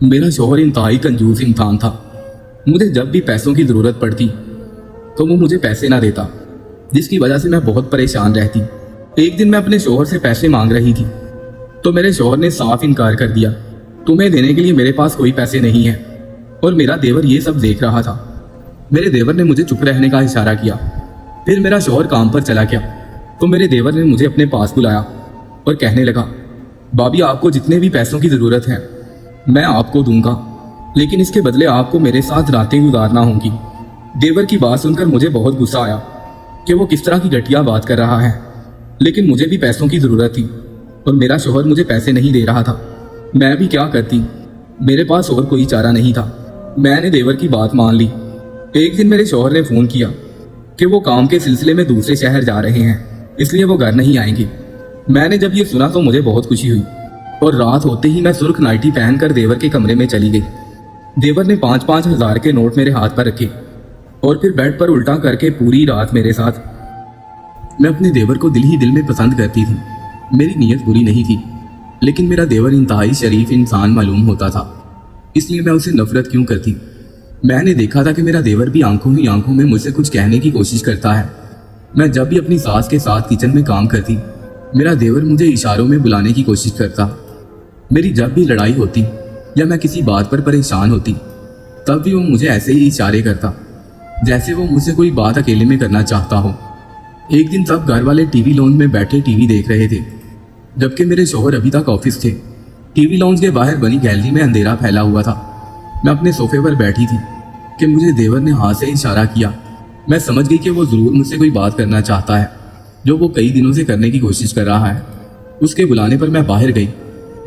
मेरा शौहर इंतहाई कंजूस इंसान था। मुझे जब भी पैसों की ज़रूरत पड़ती तो वो मुझे पैसे ना देता, जिसकी वजह से मैं बहुत परेशान रहती। एक दिन मैं अपने शौहर से पैसे मांग रही थी तो मेरे शौहर ने साफ इनकार कर दिया। तुम्हें देने के लिए मेरे पास कोई पैसे नहीं है। और मेरा देवर ये सब देख रहा था। मेरे देवर ने मुझे चुप रहने का इशारा किया। फिर मेरा शौहर काम पर चला गया तो मेरे देवर ने मुझे अपने पास बुलाया और कहने लगा, भाभी आपको जितने भी पैसों की ज़रूरत है मैं आपको दूंगा, लेकिन इसके बदले आपको मेरे साथ रातें गुजारना होंगी। देवर की बात सुनकर मुझे बहुत गुस्सा आया कि वो किस तरह की घटिया बात कर रहा है, लेकिन मुझे भी पैसों की ज़रूरत थी और मेरा शौहर मुझे पैसे नहीं दे रहा था। मैं भी क्या करती, मेरे पास और कोई चारा नहीं था। मैंने देवर की बात मान ली। एक दिन मेरे शौहर ने फ़ोन किया कि वो काम के सिलसिले में दूसरे शहर जा रहे हैं, इसलिए वो घर नहीं आएंगे। मैंने जब ये सुना तो मुझे बहुत खुशी हुई और रात होते ही मैं सुर्ख नाइटी पहनकर देवर के कमरे में चली गई। देवर ने 5-5 हज़ार के नोट मेरे हाथ पर रखे और फिर बेड पर उल्टा करके पूरी रात मेरे साथ। मैं अपने देवर को दिल ही दिल में पसंद करती थी। मेरी नीयत बुरी नहीं थी, लेकिन मेरा देवर इंतहाई शरीफ इंसान मालूम होता था, इसलिए मैं उसे नफरत क्यों करती। मैंने देखा था कि मेरा देवर भी आंखों ही आंखों में मुझसे कुछ कहने की कोशिश करता है। मैं जब भी अपनी सास के साथ किचन में काम करती, मेरा देवर मुझे इशारों में बुलाने की कोशिश करता। मेरी जब भी लड़ाई होती या मैं किसी बात पर परेशान होती, तब भी वो मुझे ऐसे ही इशारे करता जैसे वो मुझसे कोई बात अकेले में करना चाहता हो। एक दिन सब घर वाले टीवी लॉन्ज में बैठे टीवी देख रहे थे, जबकि मेरे शौहर अभी तक ऑफिस थे। टीवी लॉन्ज के बाहर बनी गैलरी में अंधेरा फैला हुआ था। मैं अपने सोफे पर बैठी थी कि मुझे देवर ने हाथ से इशारा किया। मैं समझ गई कि वो ज़रूर मुझसे कोई बात करना चाहता है, जो वो कई दिनों से करने की कोशिश कर रहा है। उसके बुलाने पर मैं बाहर गई।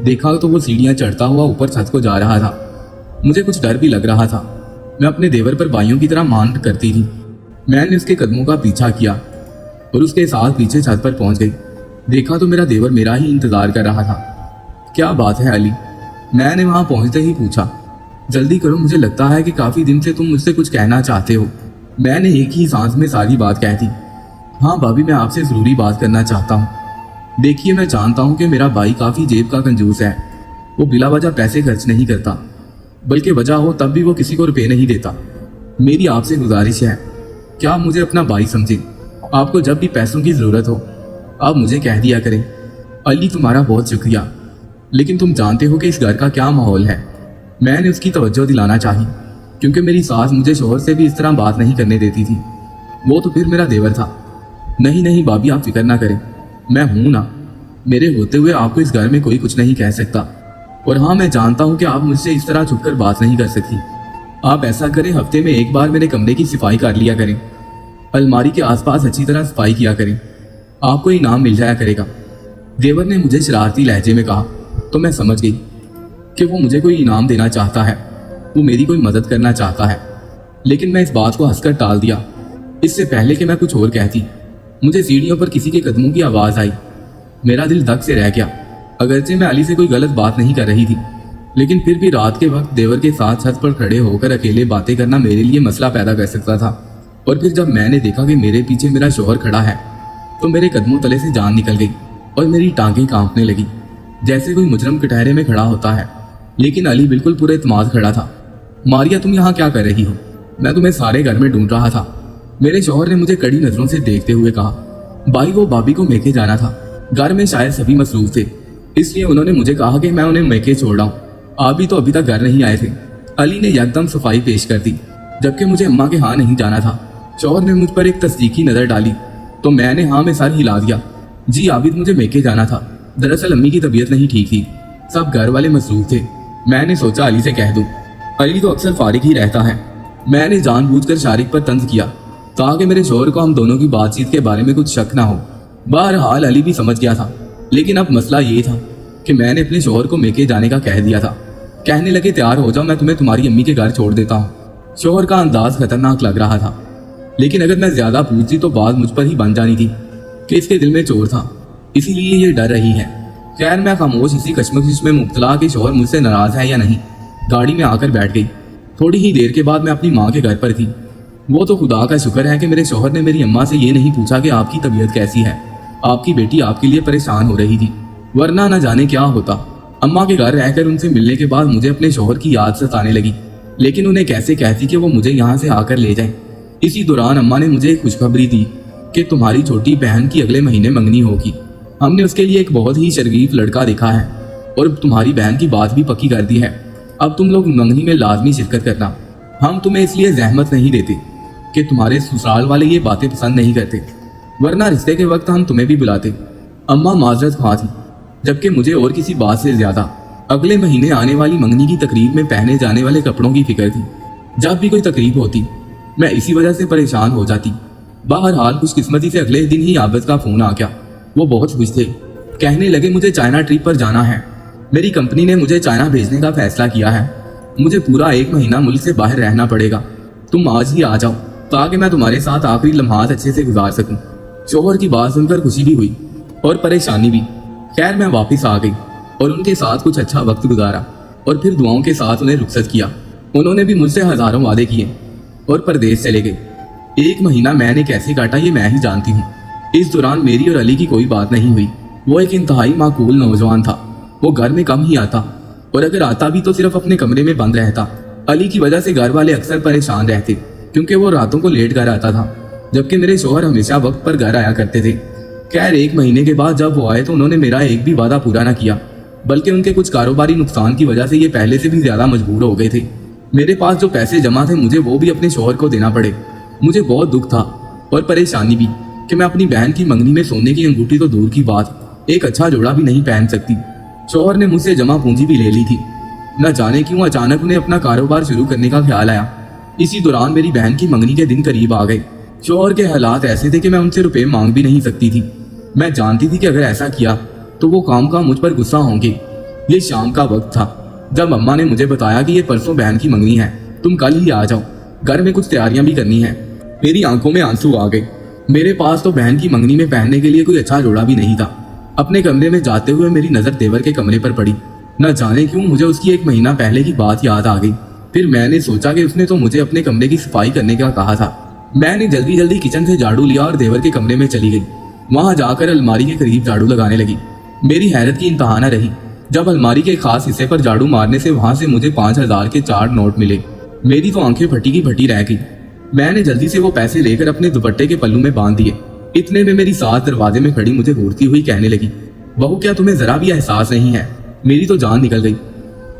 देखा तो वो सीढ़ियाँ चढ़ता हुआ ऊपर छत को जा रहा था। मुझे कुछ डर भी लग रहा था। मैं अपने देवर पर भाइयों की तरह मान करती थी। मैंने उसके कदमों का पीछा किया और उसके साथ पीछे छत पर पहुंच गई। देखा तो मेरा देवर मेरा ही इंतजार कर रहा था। क्या बात है अली? मैंने वहां पहुंचते ही पूछा। जल्दी करो, मुझे लगता है कि काफी दिन से तुम मुझसे कुछ कहना चाहते हो। मैंने एक ही सांस में सारी बात कह दी। हाँ भाभी, मैं आपसे जरूरी बात करना चाहता हूँ। देखिए, मैं जानता हूँ कि मेरा भाई काफी जेब का कंजूस है। वो बिला वजह पैसे खर्च नहीं करता, बल्कि वजह हो तब भी वो किसी को रुपए नहीं देता। मेरी आपसे गुजारिश है कि आप मुझे अपना भाई समझें। आपको जब भी पैसों की ज़रूरत हो आप मुझे कह दिया करें। अली, तुम्हारा बहुत शुक्रिया, लेकिन तुम जानते हो कि इस घर का क्या माहौल है। मैंने उसकी तवज्जो दिलाना चाही, क्योंकि मेरी सास मुझे शौहर से भी इस तरह बात नहीं करने देती थी। वो तो फिर मेरा देवर था। नहीं नहीं भाभी, आप फिक्र ना करें, मैं हूं ना। मेरे होते हुए आपको इस घर में कोई कुछ नहीं कह सकता। और हाँ, मैं जानता हूँ कि आप मुझसे इस तरह छुपकर बात नहीं कर सकती। आप ऐसा करें, हफ्ते में एक बार मेरे कमरे की सफाई कर लिया करें। अलमारी के आसपास अच्छी तरह सफाई किया करें, आपको इनाम मिल जाया करेगा। देवर ने मुझे शरारती लहजे में कहा तो मैं समझ गई कि वो मुझे कोई इनाम देना चाहता है, वो मेरी कोई मदद करना चाहता है। लेकिन मैं इस बात को हंसकर टाल दिया। इससे पहले कि मैं कुछ और कहती, मुझे सीढ़ियों पर किसी के कदमों की आवाज़ आई। मेरा दिल धक से रह गया। अगरचे मैं अली से कोई गलत बात नहीं कर रही थी, लेकिन फिर भी रात के वक्त देवर के साथ छत पर खड़े होकर अकेले बातें करना मेरे लिए मसला पैदा कर सकता था। और फिर जब मैंने देखा कि मेरे पीछे मेरा शौहर खड़ा है, तो मेरे कदमों तले से जान निकल गई और मेरी टांगें कांपने लगी, जैसे कोई मुजरम कटहरे में खड़ा होता है। लेकिन अली बिल्कुल पूरे इत्मीनान खड़ा था। मारिया, तुम यहाँ क्या कर रही हो? मैं तुम्हें सारे घर में ढूंढ रहा था। मेरे शौहर ने मुझे कड़ी नजरों से देखते हुए कहा। भाई, वो भाभी को मेके जाना था। घर में शायद सभी मसरूफ थे, इसलिए उन्होंने मुझे कहा कि मैं उन्हें मेके छोड़ रहा हूँ। आप भी तो अभी तक घर नहीं आए थे। अली ने यकदम सफाई पेश कर दी, जबकि मुझे अम्मा के हाँ नहीं जाना था। शौहर ने मुझ पर एक तस्दीकी नज़र डाली तो मैंने हाँ में सर हिला दिया। जी आबिद, मुझे मेके जाना था। दरअसल अम्मी की तबीयत नहीं ठीक थी, सब घर वाले मसरूफ थे। मैंने सोचा अली से कह दूं। अली तो अक्सर फारिग ही रहता है। मैंने जानबूझकर शारिक पर तंज किया ताकि मेरे शौहर को हम दोनों की बातचीत के बारे में कुछ शक ना हो। बहरहाल अली भी समझ गया था, लेकिन अब मसला ये था कि मैंने अपने शौहर को मेके जाने का कह दिया था। कहने लगे, तैयार हो जाओ, मैं तुम्हें तुम्हारी अम्मी के घर छोड़ देता हूँ। शौहर का अंदाज खतरनाक लग रहा था, लेकिन अगर मैं ज्यादा पूछती तो बात मुझ पर ही बन जानी थी कि इसके दिल में चोर था, इसीलिए ये डर रही है। खैर, मैं खामोश इसी कश्मकश में मुब्तला कि शौहर मुझसे नाराज है या नहीं, गाड़ी में आकर बैठ गई। थोड़ी ही देर के बाद मैं अपनी माँ के घर पर थी। वो तो खुदा का शुक्र है कि मेरे शौहर ने मेरी अम्मा से ये नहीं पूछा कि आपकी तबीयत कैसी है, आपकी बेटी आपके लिए परेशान हो रही थी, वरना न जाने क्या होता। अम्मा के घर रहकर उनसे मिलने के बाद मुझे अपने शौहर की याद सताने लगी, लेकिन उन्हें कैसे कहती कि वो मुझे यहाँ से आकर ले जाएं। इसी दौरान अम्मा ने मुझे एक खुशखबरी दी कि तुम्हारी छोटी बहन की अगले महीने मंगनी होगी। हमने उसके लिए एक बहुत ही शरीफ लड़का देखा है और तुम्हारी बहन की बात भी पक्की कर दी है। अब तुम लोग मंगनी में लाजमी शिरकत करना। हम तुम्हें इसलिए जहमत नहीं देते कि तुम्हारे ससुराल वाले ये बातें पसंद नहीं करते, वरना रिश्ते के वक्त हम तुम्हें भी बुलाते। अम्मा माजरत ख्वाह थी, जबकि मुझे और किसी बात से ज्यादा अगले महीने आने वाली मंगनी की तकरीब में पहने जाने वाले कपड़ों की फिक्र थी। जब भी कोई तकरीब होती मैं इसी वजह से परेशान हो जाती। बहरहाल खुशकिस्मती से अगले दिन ही आबिद का फोन आ गया। वो बहुत खुश थे, कहने लगे मुझे चाइना ट्रिप पर जाना है। मेरी कंपनी ने मुझे चाइना भेजने का फैसला किया है। मुझे पूरा 1 महीना मुल्क से बाहर रहना पड़ेगा। तुम आज ही आ जाओ ताकि मैं तुम्हारे साथ आखिरी लम्हात अच्छे से गुजार सकूं। शोहर की बात सुनकर खुशी भी हुई और परेशानी भी। खैर मैं वापस आ गई और उनके साथ कुछ अच्छा वक्त गुजारा और फिर दुआओं के साथ उन्हें रुखसत किया। उन्होंने भी मुझसे हजारों वादे किए और परदेश चले गए। 1 महीना मैंने कैसे काटा ये मैं ही जानती हूँ। इस दौरान मेरी और अली की कोई बात नहीं हुई। वो एक इंतहाई माकूल नौजवान था। वो घर में कम ही आता और अगर आता भी तो सिर्फ अपने कमरे में बंद रहता। अली की वजह से घर वाले अक्सर परेशान रहते क्योंकि वो रातों को लेट कर आता था, जबकि मेरे शोहर हमेशा वक्त पर घर आया करते थे। खैर 1 महीने के बाद जब वो आए तो उन्होंने मेरा एक भी वादा पूरा न किया, बल्कि उनके कुछ कारोबारी नुकसान की वजह से ये पहले से भी ज्यादा मजबूर हो गए थे। मेरे पास जो पैसे जमा थे मुझे वो भी अपने शोहर को देना पड़े। मुझे बहुत दुख था और परेशानी भी कि मैं अपनी बहन की मंगनी में सोने की अंगूठी तो दूर की बात, एक अच्छा जोड़ा भी नहीं पहन सकती। शोहर ने मुझसे जमा पूंजी भी ले ली थी। न जाने क्यों अचानक उन्हें अपना कारोबार शुरू करने का ख्याल आया। इसी दौरान मेरी बहन की मंगनी के दिन करीब आ गए। शोहर के हालात ऐसे थे कि मैं उनसे रुपए मांग भी नहीं सकती थी। मैं जानती थी कि अगर ऐसा किया तो वो काम का मुझ पर गुस्सा होंगे। ये शाम का वक्त था जब अम्मा ने मुझे बताया कि ये परसों बहन की मंगनी है, तुम कल ही आ जाओ, घर में कुछ तैयारियां भी करनी है। मेरी आंखों में आंसू आ गए। मेरे पास तो बहन की मंगनी में पहनने के लिए कोई अच्छा जोड़ा भी नहीं था। अपने कमरे में जाते हुए मेरी नजर देवर के कमरे पर पड़ी। न जाने क्यों मुझे उसकी 1 महीना पहले की बात याद आ गई। फिर मैंने सोचा कि उसने तो मुझे अपने कमरे की सफाई करने का कहा था। मैंने जल्दी जल्दी किचन से झाड़ू लिया और देवर के कमरे में चली गई। वहां जाकर अलमारी के करीब झाड़ू लगाने लगी। मेरी हैरत की इंतहा न रही जब अलमारी के खास हिस्से पर झाड़ू मारने से वहां से मुझे 5000 के 4 नोट मिले। मेरी तो आंखें फटी की फटी रह गई। मैंने जल्दी से वो पैसे लेकर अपने दुपट्टे के पल्लू में बांध दिए। इतने में मेरी सास दरवाजे में खड़ी मुझे घूरती हुई कहने लगी, बहू क्या तुम्हें जरा भी एहसास नहीं है? मेरी तो जान निकल गई।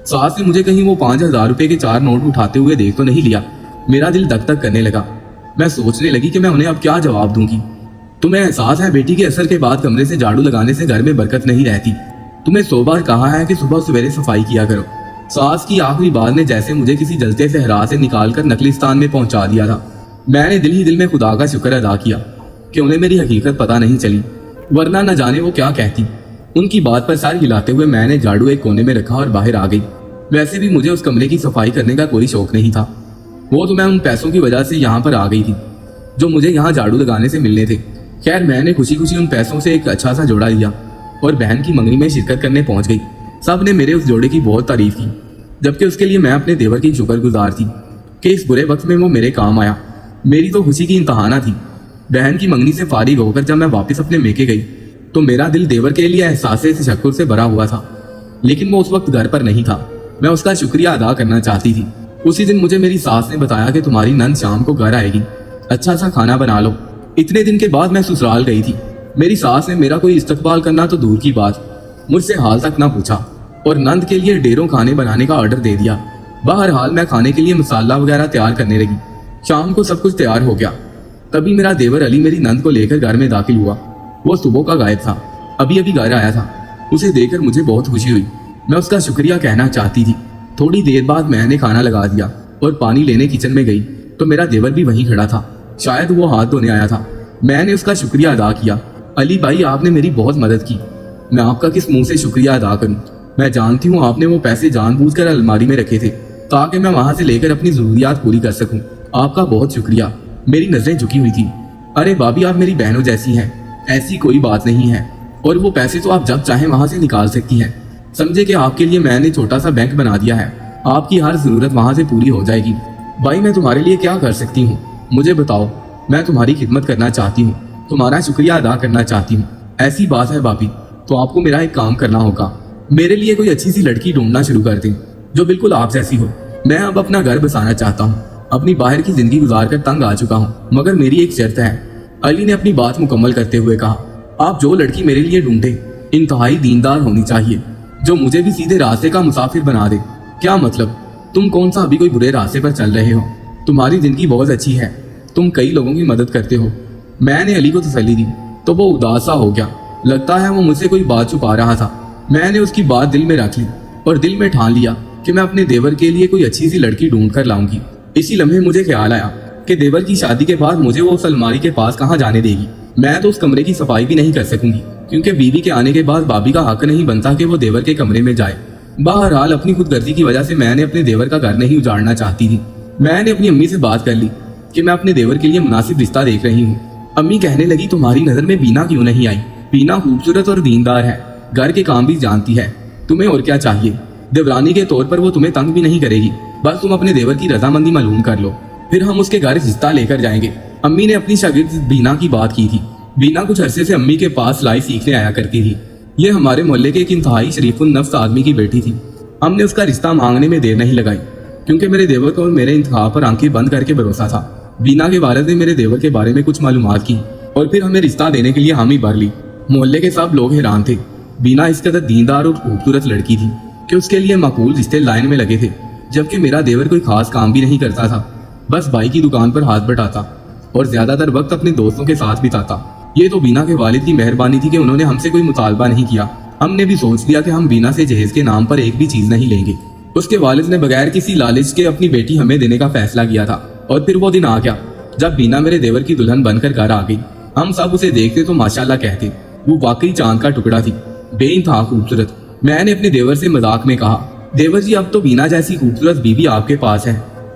सास ने मुझे कहीं वो 5000 रुपए के 4 नोट उठाते हुए देख तो नहीं लिया। मेरा दिल धक धक करने लगा। मैं सोचने लगी कि मैं उन्हें अब क्या जवाब दूंगी। तुम्हें एहसास है बेटी के असर के बाद कमरे से झाड़ू लगाने से घर में बरकत नहीं रहती। तुम्हें 100 बार कहा है कि सुबह सवेरे सफाई किया करो। सास की आखिरी बात ने जैसे मुझे किसी जलते सहरा से निकालकर नकलिस्तान में पहुंचा दिया था। मैंने दिल ही दिल में खुदा का शुक्र अदा किया कि उन्हें मेरी हकीकत पता नहीं चली, वरना न जाने वो क्या कहती। उनकी बात पर सर हिलाते हुए मैंने झाड़ू एक कोने में रखा और बाहर आ गई। वैसे भी मुझे उस कमरे की सफाई करने का कोई शौक नहीं था। वो तो मैं उन पैसों की वजह से यहाँ पर आ गई थी जो मुझे यहाँ झाड़ू लगाने से मिलने थे। खैर मैंने खुशी खुशी उन पैसों से एक अच्छा सा जोड़ा लिया और बहन की मंगनी में शिरकत करने पहुंच गई। सब ने मेरे उस जोड़े की बहुत तारीफ की, जबकि उसके लिए मैं अपने देवर की शुक्रगुजार थी कि इस बुरे वक्त में वो मेरे काम आया। मेरी तो खुशी की इंतहा न थी। बहन की मंगनी से फारिग होकर जब मैं वापस अपने मेके गई तो मेरा दिल देवर के लिए एहसास तशक्कुर से भरा हुआ था, लेकिन वो उस वक्त घर पर नहीं था। मैं उसका शुक्रिया अदा करना चाहती थी। उसी दिन मुझे मेरी सास ने बताया कि तुम्हारी नंद शाम को घर आएगी, अच्छा सा खाना बना लो। इतने दिन के बाद मैं ससुराल गई थी। मेरी सास ने मेरा कोई इस्तकबाल करना तो दूर की बात, मुझसे हाल तक ना पूछा और नंद के लिए ढेरों खाने बनाने का ऑर्डर दे दिया। बहरहाल मैं खाने के लिए मसाला वगैरह तैयार करने लगी। शाम को सब कुछ तैयार हो गया। तभी मेरा देवर अली मेरी नंद को लेकर घर में दाखिल हुआ। वो सुबह का गायब था, अभी अभी घर आया था। उसे देखकर मुझे बहुत खुशी हुई। मैं उसका शुक्रिया कहना चाहती थी। थोड़ी देर बाद मैंने खाना लगा दिया और पानी लेने किचन में गई तो मेरा देवर भी वहीं खड़ा था। शायद वो हाथ धोने आया था। मैंने उसका शुक्रिया अदा किया। अली भाई आपने मेरी बहुत मदद की, मैं आपका किस मुंह से शुक्रिया अदा करूं। मैं जानती हूँ आपने वो पैसे जानबूझकर अलमारी में रखे थे ताकि मैं वहां से लेकर अपनी जरूरियात पूरी कर सकूं। आपका बहुत शुक्रिया। मेरी नजरें झुकी हुई थी। अरे भाभी आप मेरी बहनों जैसी हैं, ऐसी कोई बात नहीं है। और वो पैसे तो आप जब चाहें वहां से निकाल सकती हैं। समझे कि आपके लिए मैंने छोटा सा बैंक बना दिया है, आपकी हर जरूरत वहां से पूरी हो जाएगी। भाई मैं तुम्हारे लिए क्या कर सकती हूँ मुझे बताओ। मैं तुम्हारी खिदमत करना चाहती हूँ, तुम्हारा शुक्रिया अदा करना चाहती हूँ। ऐसी बात है भाभी तो आपको मेरा एक काम करना होगा। मेरे लिए कोई अच्छी सी लड़की ढूंढना शुरू कर दें जो बिल्कुल आप जैसी हो। मैं अब अपना घर बसाना चाहता हूँ, अपनी बाहर की जिंदगी गुजार कर तंग आ चुका हूँ, मगर मेरी एक शर्त है। अली ने अपनी बात मुकम्मल करते हुए कहा, आप जो लड़की मेरे लिए ढूंढे इंतहाई दीनदार होनी चाहिए, जो मुझे भी सीधे रास्ते का मुसाफिर बना दे। क्या मतलब? तुम कौन सा अभी कोई बुरे रास्ते पर चल रहे हो? तुम्हारी जिंदगी बहुत अच्छी है, तुम कई लोगों की मदद करते हो। मैंने अली को तसल्ली दी तो वो उदास सा हो गया। लगता है वो मुझसे कोई बात छुपा रहा था। मैंने उसकी बात दिल में रख ली और दिल में ठान लिया कि मैं अपने देवर के लिए कोई अच्छी सी लड़की ढूंढ कर लाऊंगी। इसी लम्हे मुझे ख्याल आया कि देवर की शादी के बाद मुझे वो उस अलमारी के पास कहाँ जाने देगी। मैं तो उस कमरे की सफाई भी नहीं कर सकूंगी, क्योंकि बीवी के आने के बाद भाभी का हक नहीं बनता कि वो देवर के कमरे में जाए। बहरहाल अपनी खुदगर्जी की वजह से मैंने अपने देवर का घर नहीं उजाड़ना चाहती थी। मैंने अपनी अम्मी से बात कर ली कि मैं अपने देवर के लिए मुनासिब रिश्ता देख रही हूँ। अम्मी कहने लगी, तुम्हारी नजर में बीना क्यों नहीं आई? बीना खूबसूरत और दीनदार है, घर के काम भी जानती है, तुम्हें और क्या चाहिए? देवरानी के तौर पर वो तुम्हें तंग भी नहीं करेगी, बस तुम अपने देवर की रजामंदी मालूम कर लो, फिर हम उसके घर रिश्ता लेकर जाएंगे। अम्मी ने अपनी शागिर्द बीना की बात की थी। बीना कुछ अरसे से अम्मी के पास सिलाई सीखने आया करती थी। ये हमारे मोहल्ले के एक इंतहाई शरीफुल नफ्स आदमी की बेटी थी। हमने उसका रिश्ता मांगने में देर नहीं लगाई, क्योंकि मेरे देवर को मेरे इंतखाब पर आंखें बंद करके भरोसा था। बीना के वालिद ने मेरे देवर के बारे में कुछ मालूमात की और फिर हमें रिश्ता देने के लिए हामी भर ली। मोहल्ले के सब लोग हैरान थे। बीना इस कदर दीनदार और खूबसूरत लड़की थी कि उसके लिए माकूल रिश्ते लाइन में लगे थे, जबकि मेरा देवर कोई खास काम भी नहीं करता था, बस भाई की दुकान पर हाथ बटाता और ज्यादातर वक्त अपने दोस्तों के साथ बिताता। ये तो बीना के वालिद की मेहरबानी थी कि उन्होंने हमसे कोई मुतालबा नहीं किया। हमने भी सोच लिया कि हम बीना से जहेज के नाम पर एक भी चीज नहीं लेंगे। उसके वालिद ने बगैर किसी लालच के अपनी बेटी हमें देने का फैसला किया था। और फिर वो दिन आ गया जब बीना मेरे देवर की दुल्हन बनकर घर आ गई। हम सब उसे देखते तो माशाल्लाह कहते, वो वाकई चांद का टुकड़ा थी, बेइंतहा खूबसूरत। मैंने अपने देवर से मजाक में कहा, देवर जी अब तो बीना जैसी खूबसूरत बीवी आपके पास है,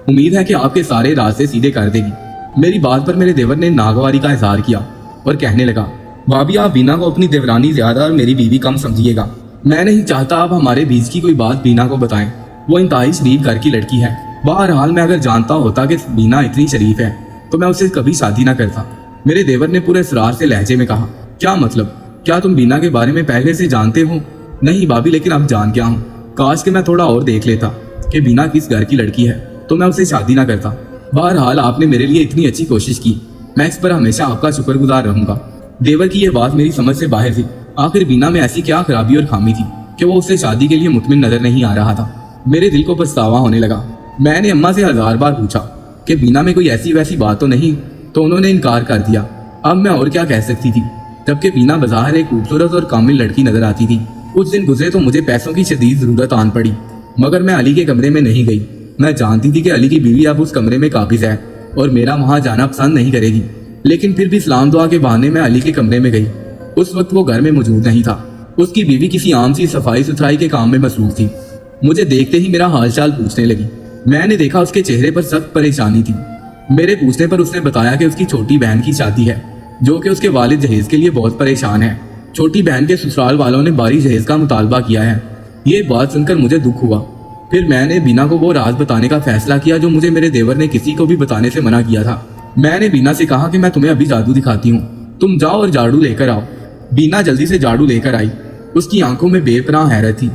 उम्मीद है कि आपके सारे रास्ते सीधे कर देगी। मेरी बात पर मेरे देवर ने नागवारी का इजहार किया और कहने लगा, भाभी आप बीना को अपनी देवरानी ज्यादा और मेरी बीवी कम समझिएगा। मैं नहीं चाहता आप हमारे बीच की कोई बात बीना को बताएं, वो इंतहाई शरीफ घर की लड़की है। बहरहाल मैं अगर जानता होता कि बीना इतनी शरीफ है तो मैं उससे कभी शादी ना करता। मेरे देवर ने पूरे इसरार से लहजे में कहा, क्या मतलब? क्या तुम बीना के बारे में पहले से जानते हो? नहीं भाभी, लेकिन अब जान गया हूँ। काश कि मैं थोड़ा और देख लेता कि बीना किस घर की लड़की है तो मैं उससे शादी ना करता। बहरहाल आपने मेरे लिए इतनी अच्छी कोशिश की, मैं इस पर हमेशा आपका शुक्रगुजार रहूंगा। देवर की यह बात मेरी समझ से बाहर थी। आखिर बीना में ऐसी क्या खराबी और खामी थी कि वो उससे शादी के लिए मुतमिन नजर नहीं आ रहा था। मेरे दिल को पछतावा होने लगा। मैंने अम्मा से 1000 बार पूछा कि बीना में कोई ऐसी वैसी बात तो नहीं, तो उन्होंने इनकार कर दिया। अब मैं और क्या कह सकती थी, जबकि बीना बाजार एक खूबसूरत और कामिल लड़की नजर आती थी। कुछ दिन गुजरे तो मुझे पैसों की शदीद जरूरत आन पड़ी, मगर मैं अली के कमरे में नहीं गई। मैं जानती थी कि अली की बीवी अब उस कमरे में काबिज है और मेरा वहां जाना पसंद नहीं करेगी, लेकिन फिर भी सलाम दुआ के बहाने मैं अली के कमरे में गई। उस वक्त वो घर में मौजूद नहीं था। उसकी बीवी किसी आम सी सफाई सुथराई के काम में मसरूफ थी। मुझे देखते ही मेरा हालचाल पूछने लगी। मैंने देखा उसके चेहरे पर सख्त परेशानी थी। मेरे पूछने पर उसने बताया कि उसकी छोटी बहन की शादी है, जो कि उसके वालिद जहेज के लिए बहुत परेशान है। छोटी बहन के ससुराल वालों ने बारी जहेज का मुतालबा किया है। ये बात सुनकर मुझे दुख हुआ। फिर मैंने बीना को वो राज बताने का फैसला किया जो मुझे मेरे देवर ने किसी को भी बताने से मना किया था। मैंने बीना से कहा कि मैं तुम्हें अभी जादू दिखाती हूँ, तुम जाओ और झाड़ू लेकर आओ। बीना जल्दी से झाड़ू लेकर आई। उसकी आंखों में बेपनाह हैरत थी।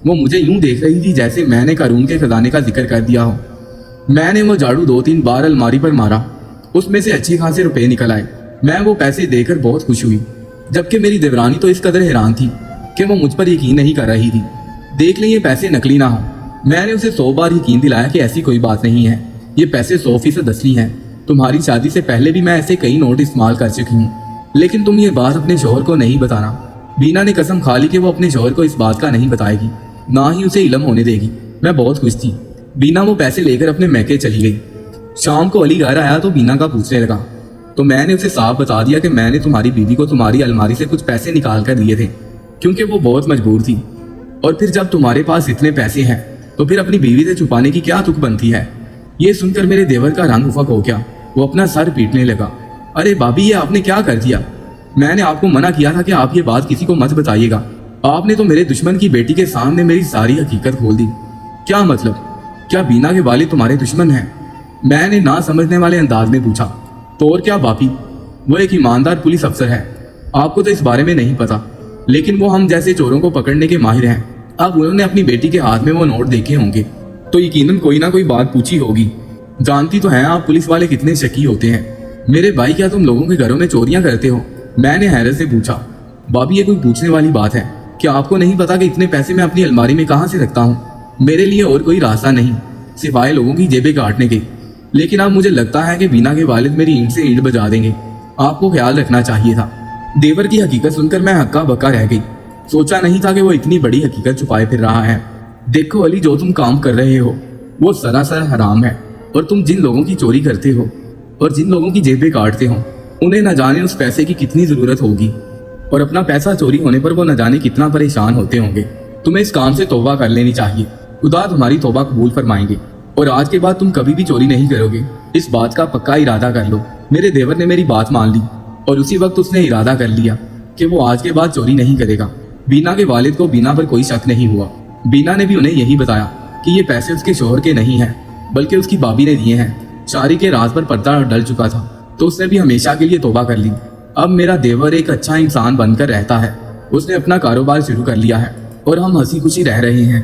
वो मुझे यूं देख रही थी जैसे मैंने कारून के खजाने का जिक्र कर दिया हो। मैंने वो झाड़ू 2-3 बार अलमारी पर मारा, उसमें से अच्छे खासे रुपए निकल आए। मैं वो पैसे देकर बहुत खुश हुई, जबकि मेरी देवरानी तो इस कदर हैरान थी कि वो मुझ पर यकीन नहीं कर रही थी। देख ले ये पैसे नकली ना हो। मैंने उसे 100 बार यकीन दिलाया कि ऐसी कोई बात नहीं है, ये पैसे 100% असली हैं। तुम्हारी शादी से पहले भी मैं ऐसे कई नोट इस्तेमाल कर चुकी हूँ, लेकिन तुम ये बात अपने शौहर को नहीं बताना। बीना ने कसम खा ली कि वो अपने शौहर को इस बात का नहीं बताएगी, ना ही उसे इल्म होने देगी। मैं बहुत खुश थी। बीना वो पैसे लेकर अपने मैके चली गई। शाम को अली घर आया तो बीना का पूछने लगा, तो मैंने उसे साफ बता दिया कि मैंने तुम्हारी बीवी को तुम्हारी अलमारी से कुछ पैसे निकाल कर दिए थे, क्योंकि वो बहुत मजबूर थी। और फिर जब तुम्हारे पास इतने पैसे हैं तो फिर अपनी बीवी से छुपाने की क्या तुक बनती है। ये सुनकर मेरे देवर का रंग उफक हो गया। वो अपना सर पीटने लगा। अरे भाभी, ये आपने क्या कर दिया? मैंने आपको मना किया था कि आप ये बात किसी को मत बताइएगा। आपने तो मेरे दुश्मन की बेटी के सामने मेरी सारी हकीकत खोल दी। क्या मतलब? क्या बीना के वालिद तुम्हारे दुश्मन हैं? मैंने ना समझने वाले अंदाज में पूछा। तो और क्या भाभी, वो एक ईमानदार पुलिस अफसर है। आपको तो इस बारे में नहीं पता, लेकिन वो हम जैसे चोरों को पकड़ने के माहिर हैं। अब उन्होंने अपनी बेटी के हाथ में वो नोट देखे होंगे तो यकीनन कोई ना कोई बात पूछी होगी। जानती तो हैं आप पुलिस वाले कितने शकी होते हैं। मेरे भाई, क्या तुम लोगों के घरों में चोरियां करते हो? मैंने हैरत से पूछा। भाभी, ये कोई पूछने वाली बात है? क्या आपको नहीं पता कि इतने पैसे मैं अपनी अलमारी में कहाँ से रखता हूँ? मेरे लिए और कोई रास्ता नहीं सिवाय लोगों की जेबें काटने के। लेकिन अब मुझे लगता है कि बीना के वालिद मेरी ईंट से ईंट बजा देंगे। आपको ख्याल रखना चाहिए था। देवर की हकीकत सुनकर मैं हक्का बक्का रह गई। सोचा नहीं था कि वो इतनी बड़ी हकीकत छुपाए फिर रहा है। देखो अली, जो तुम काम कर रहे हो वो सरासर हराम है। और तुम जिन लोगों की चोरी करते हो और जिन लोगों की जेबें काटते हो, उन्हें न जाने उस पैसे की कितनी जरूरत होगी और अपना पैसा चोरी होने पर वो न जाने कितना परेशान होते होंगे। तुम्हें इस काम से तौबा कर लेनी चाहिए। खुदा तुम्हारी तौबा कबूल फरमाएंगे और आज के बाद तुम कभी भी चोरी नहीं करोगे। इस बात का पक्का इरादा कर लो। मेरे देवर ने मेरी बात मान ली और उसी वक्त उसने इरादा कर लिया कि वो आज के बाद चोरी नहीं करेगा। बीना के वालिद को बीना पर कोई शक नहीं हुआ। बीना ने भी उन्हें यही बताया कि ये पैसे उसके शोहर के नहीं हैं बल्कि उसकी भाभी ने दिए हैं। शारी के राज पर पर्दा डल चुका था तो उसने भी हमेशा के लिए तौबा कर ली। अब मेरा देवर एक अच्छा इंसान बनकर रहता है। उसने अपना कारोबार शुरू कर लिया है और हम हंसी खुशी रह रहे हैं।